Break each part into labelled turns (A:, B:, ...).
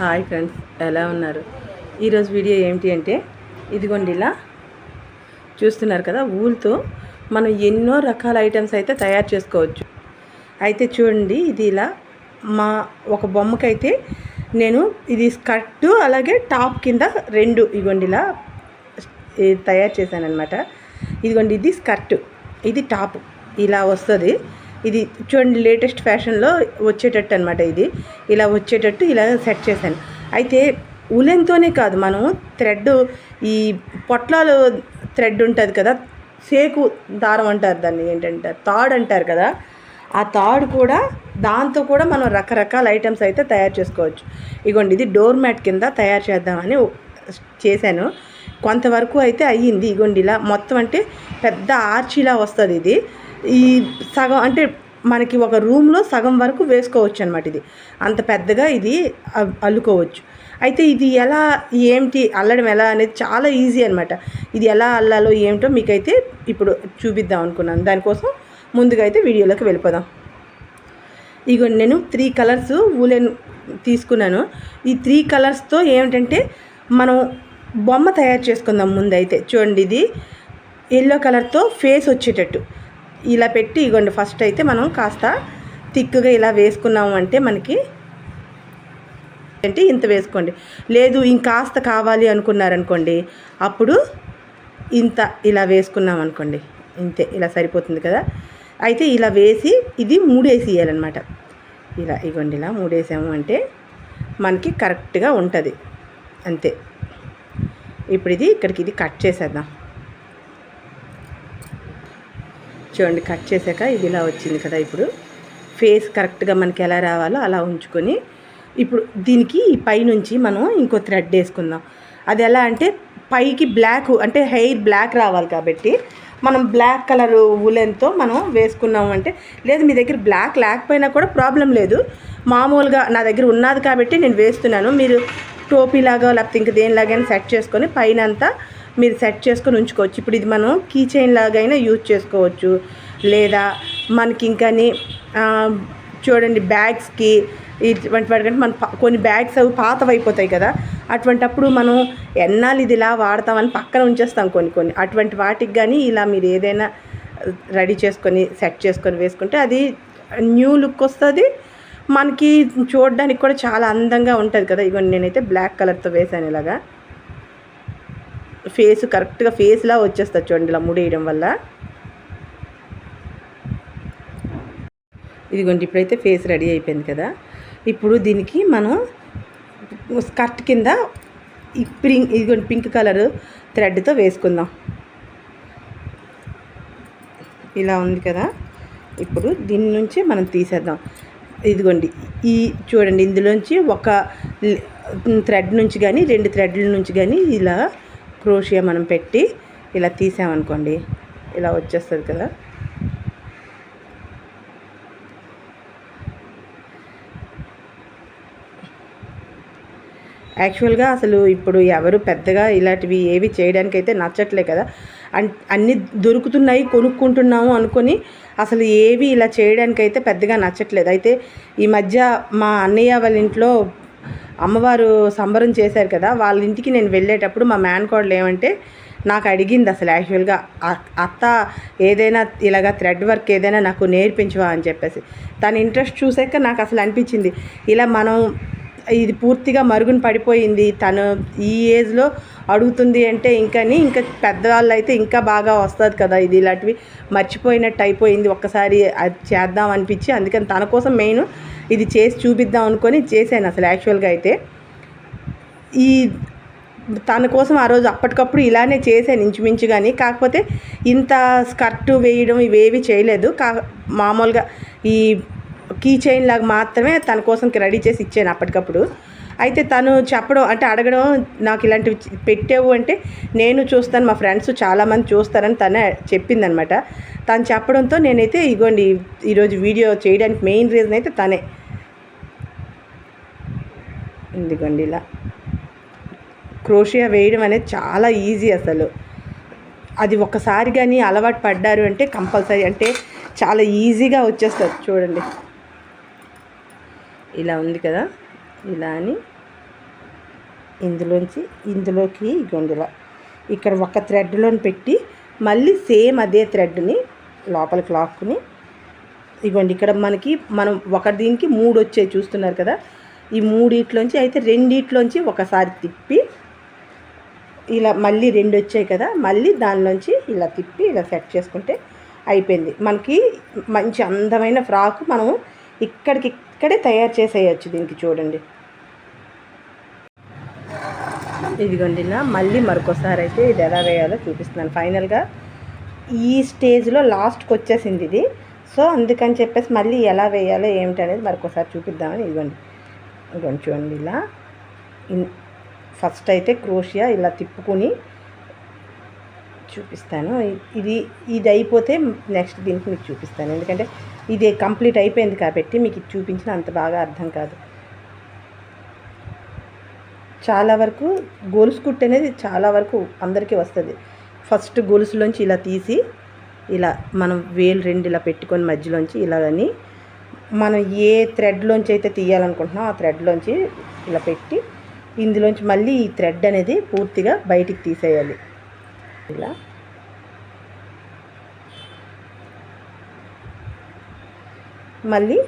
A: Hi friends, ఎలా ఉన్నారు? ఈరోజు వీడియో ఏమిటి అంటే, ఇదిగోండి ఇలా చూస్తున్నారు కదా, ఊల్తో మనం ఎన్నో రకాల ఐటమ్స్ అయితే తయారు చేసుకోవచ్చు. అయితే చూడండి, ఇది ఇలా మా ఒక బొమ్మకైతే నేను ఇది స్కర్టు అలాగే టాప్ కింద రెండు ఇదిగోండి ఇలా తయారు చేశాను అనమాట. ఇదిగోండి ఇది స్కర్టు, ఇది టాప్ ఇలా వస్తుంది. ఇది చూడండి లేటెస్ట్ ఫ్యాషన్లో వచ్చేటట్టు అనమాట. ఇది ఇలా వచ్చేటట్టు ఇలా సెట్ చేశాను. అయితే ఉలెన్తోనే కాదు, మనం థ్రెడ్ ఈ పొట్లాలు థ్రెడ్ ఉంటుంది కదా, సేకు దారం అంటారు దాన్ని, ఏంటంటారు తాడు అంటారు కదా, ఆ తాడు కూడా దాంతో కూడా మనం రకరకాల ఐటమ్స్ అయితే తయారు చేసుకోవచ్చు. ఇగోండి ఇది డోర్ మ్యాట్ కింద తయారు చేద్దామని చేశాను. కొంతవరకు అయితే అయ్యింది. ఇగోండి ఇలా మొత్తం అంటే పెద్ద ఆర్చిలా వస్తుంది. ఇది ఈ సగం అంటే మనకి ఒక రూమ్లో సగం వరకు వేసుకోవచ్చు అనమాట. ఇది అంత పెద్దగా ఇది అల్లుకోవచ్చు. అయితే ఇది ఎలా ఏమిటి అల్లడం ఎలా అనేది చాలా ఈజీ అనమాట. ఇది ఎలా అల్లాలో ఏమిటో మీకైతే ఇప్పుడు చూపిద్దాం అనుకున్నాను. దానికోసం ముందుగా అయితే వీడియోలోకి వెళ్ళిపోదాం. ఇగో నేను 3 కలర్స్ ఊలెన్ తీసుకున్నాను. ఈ 3 కలర్స్తో ఏమిటంటే మనం బొమ్మ తయారు చేసుకుందాం. ముందైతే చూడండి, ఇది ఎల్లో కలర్తో ఫేస్ వచ్చేటట్టు ఇలా పెట్టి ఇగోండి ఫస్ట్ అయితే మనం కాస్త థిక్గా ఇలా వేసుకున్నాము అంటే మనకి అంటే ఇంత వేసుకోండి. లేదు ఇంకాస్త కావాలి అనుకున్నారనుకోండి, అప్పుడు ఇంత ఇలా వేసుకున్నాం అనుకోండి, ఇంతే ఇలా సరిపోతుంది కదా. అయితే ఇలా వేసి ఇది 3 వేసేయాలన్నమాట. ఇలా ఇగోండి ఇలా 3 వేసాము అంటే మనకి కరెక్ట్గా ఉంటుంది. అంతే. ఇప్పుడు ఇది ఇక్కడికి ఇది కట్ చేసేద్దాం. చూడండి, కట్ చేశాక ఇది ఇలా వచ్చింది కదా. ఇప్పుడు ఫేస్ కరెక్ట్గా మనకి ఎలా రావాలో అలా ఉంచుకొని ఇప్పుడు దీనికి ఈ పైనుంచి మనం ఇంకో థ్రెడ్ వేసుకుందాం. అది ఎలా అంటే పైకి బ్లాక్ అంటే హెయిర్ బ్లాక్ రావాలి కాబట్టి మనం బ్లాక్ కలర్ వులెన్తో మనం వేసుకున్నాము అంటే, లేదు మీ దగ్గర బ్లాక్ లేకపోయినా కూడా ప్రాబ్లం లేదు, మామూలుగా నా దగ్గర ఉన్నది కాబట్టి నేను వేస్తున్నాను. మీరు టోపీలాగా లేకపోతే ఇంక దేనిలాగైనా సెట్ చేసుకొని పైన అంతా మీరు సెట్ చేసుకొని ఉంచుకోవచ్చు. ఇప్పుడు ఇది మనం కీ చైన్ లాగైనా యూజ్ చేసుకోవచ్చు. లేదా మనకి ఇంకాని చూడండి బ్యాగ్స్కి ఇటువంటి వాటికంటే మన కొన్ని బ్యాగ్స్ అవి పాతవి అయిపోతాయి కదా, అటువంటప్పుడు మనం ఎన్నాళ్ళు ఇది ఇలా వాడతామని పక్కన ఉంచేస్తాం కొన్ని. అటువంటి వాటికి కానీ ఇలా మీరు ఏదైనా రెడీ చేసుకొని సెట్ చేసుకొని వేసుకుంటే అది న్యూ లుక్ వస్తుంది. మనకి చూడడానికి కూడా చాలా అందంగా ఉంటుంది కదా. ఇగోండి నేనైతే బ్లాక్ కలర్తో వేసాను. ఇలాగా ఫేస్ కరెక్ట్గా ఫేస్లా వచ్చేస్తుంది చూడండి ఇలా ముడేయడం వల్ల. ఇదిగోండి ఇప్పుడైతే ఫేస్ రెడీ అయిపోయింది కదా. ఇప్పుడు దీనికి మనం స్కర్ట్ కింద ఇదిగోండి పింక్ కలర్ థ్రెడ్తో వేసుకుందాం. ఇలా ఉంది కదా. ఇప్పుడు దీని నుంచి మనం తీసేద్దాం. ఇదిగోండి ఈ చూడండి, ఇందులోంచి ఒక థ్రెడ్ నుంచి కానీ 2 థ్రెడ్ల నుంచి కానీ ఇలా క్రోషియా మనం పెట్టి ఇలా తీసామనుకోండి, ఇలా వచ్చేస్తుంది కదా. యాక్చువల్గా అసలు ఇప్పుడు ఎవరు పెద్దగా ఇలాంటివి ఏవి చేయడానికైతే నచ్చట్లే కదా. అన్నీ దొరుకుతున్నాయి కొనుక్కుంటున్నాము అనుకొని అసలు ఏవి ఇలా చేయడానికైతే పెద్దగా నచ్చట్లేదు. అయితే ఈ మధ్య మా అన్నయ్య వాళ్ళ ఇంట్లో అమ్మవారు సంబరం చేశారు కదా, వాళ్ళ ఇంటికి నేను వెళ్ళేటప్పుడు మా మేనకోడలు ఏమంటే నాకు అడిగింది అసలు యాక్చువల్గా, అత్త ఏదైనా ఇలాగా థ్రెడ్ వర్క్ ఏదైనా నాకు నేర్పించవా అని చెప్పేసి. తన ఇంట్రెస్ట్ చూసాక నాకు అసలు అనిపించింది, ఇలా మనం ఇది పూర్తిగా మరుగున పడిపోయింది, తను ఈ ఏజ్లో అడుగుతుంది అంటే ఇంకా పెద్దవాళ్ళు అయితే ఇంకా బాగా వస్తుంది కదా. ఇది ఇలాంటివి మర్చిపోయినట్టు అయిపోయింది, ఒక్కసారి అది చేద్దాం అనిపించి అందుకని తన కోసం మెయిన్ ఇది చేసి చూపిద్దాం అనుకొని చేశాను అసలు. యాక్చువల్గా అయితే ఈ తన కోసం ఆ రోజు అప్పటికప్పుడు ఇలానే చేశాను ఇంచుమించు. కానీ కాకపోతే ఇంత స్కర్టు వేయడం ఇవేవి చేయలేదు. మామూలుగా ఈ కీ చైన్ లాగా మాత్రమే తన కోసం రెడీ చేసి ఇచ్చాను అప్పటికప్పుడు. అయితే తను చెప్పడం అంటే అడగడం, నాకు ఇలాంటివి పెట్టావు అంటే నేను చూస్తాను, మా ఫ్రెండ్స్ చాలామంది చూస్తారని తనే చెప్పిందనమాట. తను చెప్పడంతో నేనైతే ఇగోండి ఈరోజు వీడియో చేయడానికి మెయిన్ రీజన్ అయితే తనే. ఇదిగోండి ఇలా క్రోషియా వేయడం అనేది చాలా ఈజీ అసలు. అది ఒక్కసారి కానీ అలవాటు పడ్డారు అంటే కంపల్సరీ అంటే చాలా ఈజీగా వచ్చేస్తుంది. చూడండి ఇలా ఉంది కదా, ఇలా అని ఇందులోకి గొండిలా ఇక్కడ ఒక థ్రెడ్లోని పెట్టి మళ్ళీ సేమ్ అదే థ్రెడ్ని లోపలికి లాక్కుని ఇగోండి ఇక్కడ మనం ఒక దీనికి 3 వచ్చాయి చూస్తున్నారు కదా. ఈ 3 అయితే 2 ఒకసారి తిప్పి ఇలా మళ్ళీ 2 వచ్చాయి కదా, మళ్ళీ దానిలోంచి ఇలా తిప్పి ఇలా సెట్ చేసుకుంటే అయిపోయింది. మనకి మంచి అందమైన ఫ్రాక్ మనము ఇక్కడే తయారు చేసేయచ్చు. దీనికి చూడండి, ఇదిగోండి ఇలా మళ్ళీ మరొకసారి అయితే ఇది ఎలా వేయాలో చూపిస్తున్నాను. ఫైనల్గా ఈ స్టేజ్లో లాస్ట్కి వచ్చేసింది ఇది. సో అందుకని చెప్పేసి మళ్ళీ ఎలా వేయాలో ఏమిటి అనేది మరొకసారి చూపిద్దామని ఇదిగోండి చూడండి ఇలా ఫస్ట్ అయితే క్రోషియా ఇలా తిప్పుకొని చూపిస్తాను. ఇది అయిపోతే నెక్స్ట్ దీనికి మీకు చూపిస్తాను. ఎందుకంటే ఇది కంప్లీట్ అయిపోయింది కాబట్టి మీకు ఇది చూపించిన అంత బాగా అర్థం కాదు. చాలా వరకు గొలుసు కుట్టు అనేది చాలా వరకు అందరికీ వస్తుంది. ఫస్ట్ గొలుసులోంచి ఇలా తీసి ఇలా మనం వేలు 2 ఇలా పెట్టుకొని మధ్యలోంచి ఇలాగని మనం ఏ థ్రెడ్లోంచి అయితే తీయాలనుకుంటున్నాం ఆ థ్రెడ్లోంచి ఇలా పెట్టి ఇందులోంచి మళ్ళీ ఈ థ్రెడ్ అనేది పూర్తిగా బయటికి తీసేయాలి. ఇలా మళ్ళీ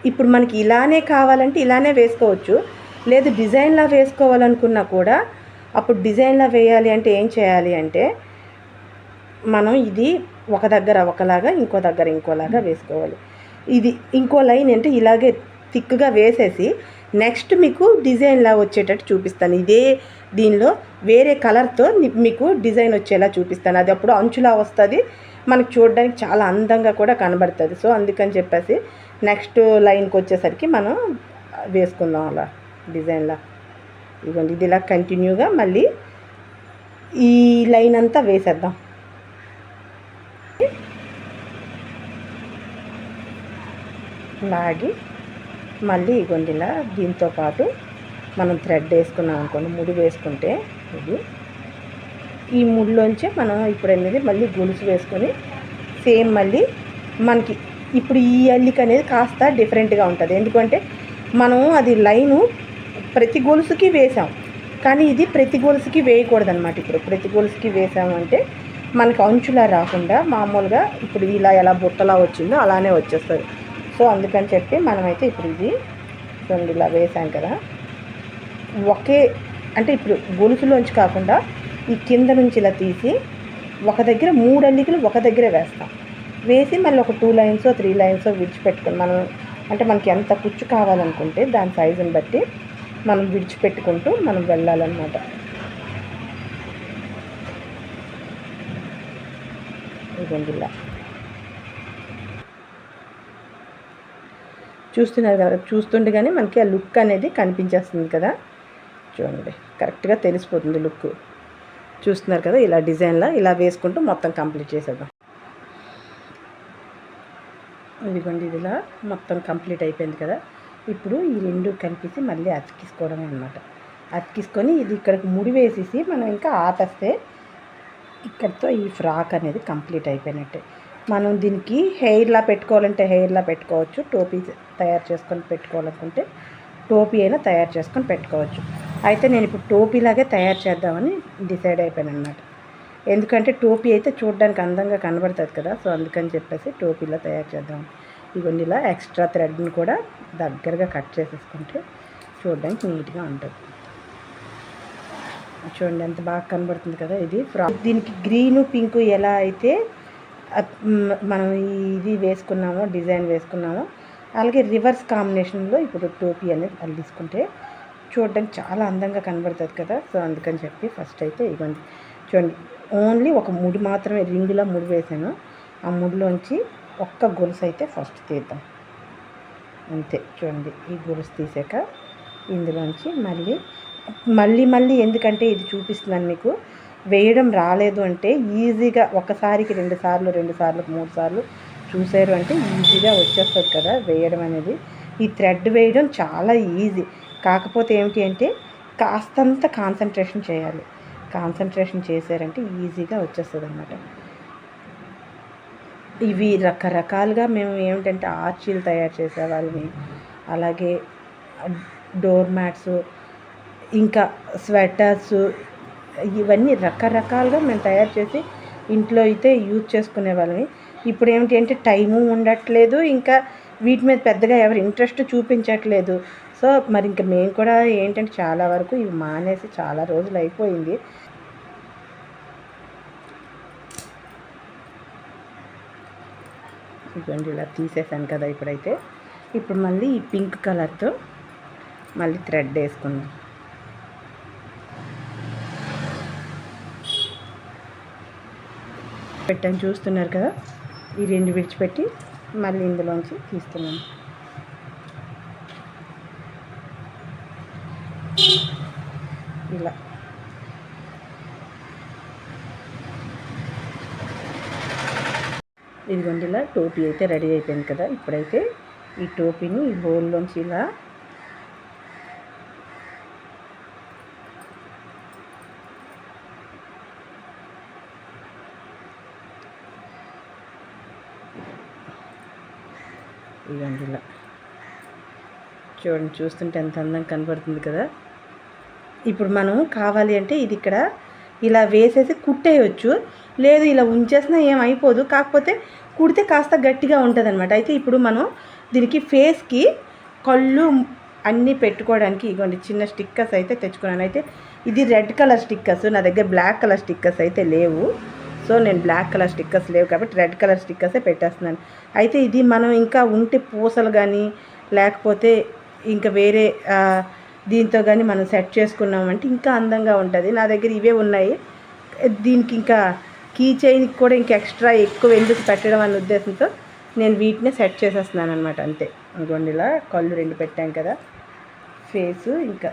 A: ఇప్పుడు మనకి ఇలానే కావాలంటే ఇలానే వేసుకోవచ్చు. లేదు డిజైన్లా వేసుకోవాలనుకున్నా కూడా అప్పుడు డిజైన్లా వేయాలి అంటే ఏం చేయాలి అంటే మనం ఇది ఒక దగ్గర ఒకలాగా ఇంకో దగ్గర ఇంకోలాగా వేసుకోవాలి. ఇది ఇంకో లైన్ అంటే ఇలాగే థిక్గా వేసేసి నెక్స్ట్ మీకు డిజైన్లా వచ్చేటట్టు చూపిస్తాను. ఇదే దీనిలో వేరే కలర్తో మీకు డిజైన్ వచ్చేలా చూపిస్తాను. అది అప్పుడు అంచులా వస్తుంది, మనకు చూడడానికి చాలా అందంగా కూడా కనబడుతుంది. సో అందుకని చెప్పేసి నెక్స్ట్ లైన్కి వచ్చేసరికి మనం వేసుకుందాం అలా డిజైన్లా. ఇదిగోండి ఇది ఇలా కంటిన్యూగా మళ్ళీ ఈ లైన్ అంతా వేసేద్దాం. లాగి మళ్ళీ ఇగోండి ఇలా దీంతో పాటు మనం థ్రెడ్ వేసుకున్నాం అనుకోండి, ముడి వేసుకుంటే ఇది ఈ ముడిలోంచే మనం ఇప్పుడు అనేది మళ్ళీ గొలుసు వేసుకొని సేమ్ మళ్ళీ మనకి ఇప్పుడు ఈ అల్లిక అనేది కాస్త డిఫరెంట్గా ఉంటుంది. ఎందుకంటే మనం అది లైను ప్రతి గొలుసుకి వేసాం, కానీ ఇది ప్రతి గొలుసుకి వేయకూడదు అనమాట. ఇప్పుడు ప్రతి గొలుసుకి వేసామంటే మనకి అంచులా రాకుండా మామూలుగా ఇప్పుడు ఇలా ఎలా బుట్టలా వచ్చిందో అలానే వచ్చేస్తుంది. సో అందుకని చెప్పి మనమైతే ఇప్పుడు ఇది చూడండి ఇలా వేసాం కదా, అంటే ఇప్పుడు గొలుసులోంచి కాకుండా ఈ కింద నుంచి ఇలా తీసి ఒక దగ్గర 3 అల్లికలు ఒక దగ్గరే వేస్తాం. వేసి మళ్ళీ ఒక 2 లైన్స్ 3 లైన్స్ విడిచిపెట్టుకొని మనం అంటే మనకి ఎంత కుచ్చు కావాలనుకుంటే దాని సైజుని బట్టి మనం విడిచిపెట్టుకుంటూ మనం వెళ్ళాలన్నమాట. ఇదిగోండి ఇలా చూస్తున్నారు కదా, చూస్తుండగానే మనకి ఆ లుక్ అనేది కనిపించేస్తుంది కదా. చూడండి కరెక్ట్గా తెలిసిపోతుంది లుక్. చూస్తున్నారు కదా ఇలా డిజైన్లా ఇలా వేసుకుంటూ మొత్తం కంప్లీట్ చేసేద్దాం. ఇదిగోండి ఇది ఇలా మొత్తం కంప్లీట్ అయిపోయింది కదా. ఇప్పుడు ఈ 2 కలిపేసి మళ్ళీ అతికిసుకోవడమే అనమాట. అతికిసుకొని ఇది ఇక్కడికి ముడి వేసేసి మనం ఇంకా ఆపేస్తే ఇక్కడితో ఈ ఫ్రాక్ అనేది కంప్లీట్ అయిపోయినట్టే. మనం దీనికి హెయిర్లా పెట్టుకోవాలంటే హెయిర్లా పెట్టుకోవచ్చు, టోపీ తయారు చేసుకొని పెట్టుకోవాలనుకుంటే టోపీ అయినా తయారు చేసుకొని పెట్టుకోవచ్చు. అయితే నేను ఇప్పుడు టోపీలాగే తయారు చేద్దామని డిసైడ్ అయిపోయాను అనమాట. ఎందుకంటే టోపీ అయితే చూడడానికి అందంగా కనబడుతుంది కదా. సో అందుకని చెప్పేసి టోపీలా తయారు చేద్దాం. ఇవన్నీ ఇలా ఎక్స్ట్రా థ్రెడ్ని కూడా దగ్గరగా కట్ చేసేసుకుంటే చూడడానికి నీట్గా ఉంటుంది. చూడండి ఎంత బాగా కనబడుతుంది కదా. ఇది ఫ్రాక్ దీనికి గ్రీను పింకు ఎలా అయితే మనం ఇది వేసుకున్నామో డిజైన్ వేసుకున్నామో అలాగే రివర్స్ కాంబినేషన్లో ఇప్పుడు టోపీ అనేది అల్లిసుకుంటే చూడడానికి చాలా అందంగా కనబడుతుంది కదా. సో అందుకని చెప్పి ఫస్ట్ అయితే ఇవ్వండి చూడండి ఓన్లీ ఒక ముడి మాత్రమే రింగులా ముడి వేసాను. ఆ ముడిలోంచి ఒక్క గొలుసు అయితే ఫస్ట్ తీద్దాం అంతే. చూడండి ఈ గొలుసు తీసాక ఇందులోంచి మళ్ళీ ఎందుకంటే ఇది చూపిస్తున్నాను మీకు, వేయడం రాలేదు అంటే ఈజీగా ఒకసారికి 2 సార్లు 3 సార్లు చూసారు అంటే ఈజీగా వచ్చేస్తుంది కదా వేయడం అనేది. ఈ థ్రెడ్ వేయడం చాలా ఈజీ, కాకపోతే ఏమిటి అంటే కాస్తంత కాన్సన్ట్రేషన్ చేయాలి. కాన్సన్ట్రేషన్ చేశారంటే ఈజీగా వచ్చేస్తుంది అన్నమాట. ఇవి రకరకాలుగా మేము ఏమిటంటే ఆర్చీలు తయారు చేసేవాళ్ళని, అలాగే డోర్ మ్యాట్స్ ఇంకా స్వెటర్స్, ఇవన్నీ రకరకాలుగా మేము తయారు చేసి ఇంట్లో అయితే యూజ్ చేసుకునే వాళ్ళని. ఇప్పుడు ఏమిటి అంటే టైము ఉండట్లేదు, ఇంకా వీటి మీద పెద్దగా ఎవరు ఇంట్రెస్ట్ చూపించట్లేదు. సో మరి ఇంకా మేము కూడా ఏంటంటే చాలా వరకు ఇవి మానేసి చాలా రోజులు అయిపోయింది. ఇదిగోండి ఇలా తీసేసాను కదా. ఇప్పుడు మళ్ళీ ఈ పింక్ కలర్తో మళ్ళీ థ్రెడ్ వేసుకుందాం. పెట్టని చూస్తున్నారు కదా, ఈ రెండు విడిచిపెట్టి మళ్ళీ ఇందులోంచి తీస్తున్నాను. ఇలా ఇదిగోండి ఇలా టోపీ అయితే రెడీ అయిపోయింది కదా. ఇప్పుడైతే ఈ టోపీని ఈ హోల్లోంచి ఇలా ఇదిగోండి ఇలా చూడండి, చూస్తుంటే ఎంత అందంగా కనబడుతుంది కదా. ఇప్పుడు మనం కావాలి అంటే ఇది ఇక్కడ ఇలా వేసేసి కుట్టేయచ్చు, లేదు ఇలా ఉంచేసినా ఏమైపోదు, కాకపోతే కుడితే కాస్త గట్టిగా ఉంటుంది అనమాట. అయితే ఇప్పుడు మనం దీనికి ఫేస్కి కళ్ళు అన్నీ పెట్టుకోవడానికి ఇవ్వండి చిన్న స్టిక్కర్స్ అయితే తెచ్చుకున్నాను. అయితే ఇది రెడ్ కలర్ స్టిక్కర్స్, నా దగ్గర బ్లాక్ కలర్ స్టిక్కర్స్ అయితే లేవు. సో నేను బ్లాక్ కలర్ స్టిక్కర్స్ లేవు కాబట్టి రెడ్ కలర్ స్టిక్కర్సే పెట్టేస్తున్నాను. అయితే ఇది మనం ఇంకా ఉంటే పూసలు కానీ లేకపోతే ఇంకా వేరే దీంతో కానీ మనం సెట్ చేసుకున్నామంటే ఇంకా అందంగా ఉంటుంది. నా దగ్గర ఇవే ఉన్నాయి. దీనికి ఇంకా కీ చైన్కి కూడా ఇంకా ఎక్స్ట్రా ఎక్కువ ఎందుకు పెట్టడం అనే ఉద్దేశంతో నేను వీటిని సెట్ చేసేస్తున్నాను అనమాట. అంతే. ఇంకోండి ఇలా కళ్ళు రెండు పెట్టాం కదా, ఫేసు ఇంకా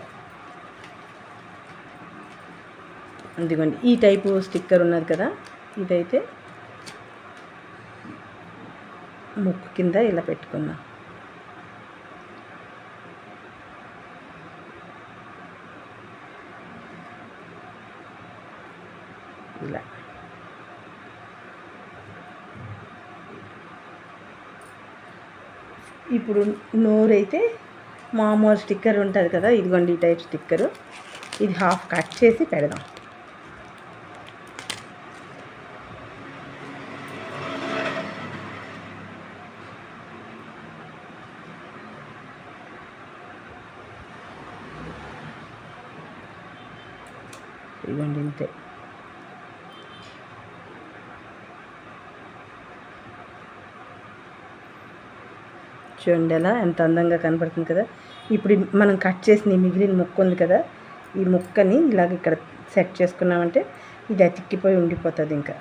A: ఇదిగోండి ఈ టైపు స్టిక్కర్ ఉన్నది కదా, ఇదైతే ముక్కు కింద ఇలా పెట్టుకుందాం. ఇలా ఇప్పుడు నోరైతే మామూలు స్టిక్కర్ ఉంటుంది కదా, ఇదిగోండి ఈ టైప్ స్టిక్కరు, ఇది హాఫ్ కట్ చేసి పెడదాం. ఇదిగోండి ఇంతే. చూడండి ఎలా ఎంత అందంగా కనపడుతుంది కదా. ఇప్పుడు మనం కట్ చేసిన మిగిలిన ముక్క ఉంది కదా, ఈ ముక్కని ఇలాగ ఇక్కడ సెట్ చేసుకున్నామంటే ఇది అతిక్కిపోయి ఉండిపోతుంది. ఇంకా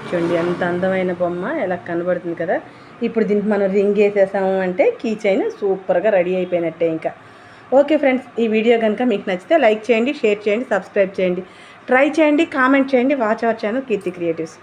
A: చూడండి ఎంత అందమైన బొమ్మ ఎలా కనబడుతుంది కదా. ఇప్పుడు దీనికి మనం రింగ్ వేసేసాము అంటే కీ చైన్ సూపర్గా రెడీ అయిపోయినట్టే. ఇంకా ఓకే ఫ్రెండ్స్, ఈ వీడియో కనుక మీకు నచ్చితే లైక్ చేయండి, షేర్ చేయండి, సబ్స్క్రైబ్ చేయండి, ట్రై చేయండి, కామెంట్ చేయండి. Watch our channel Keerthi creatives.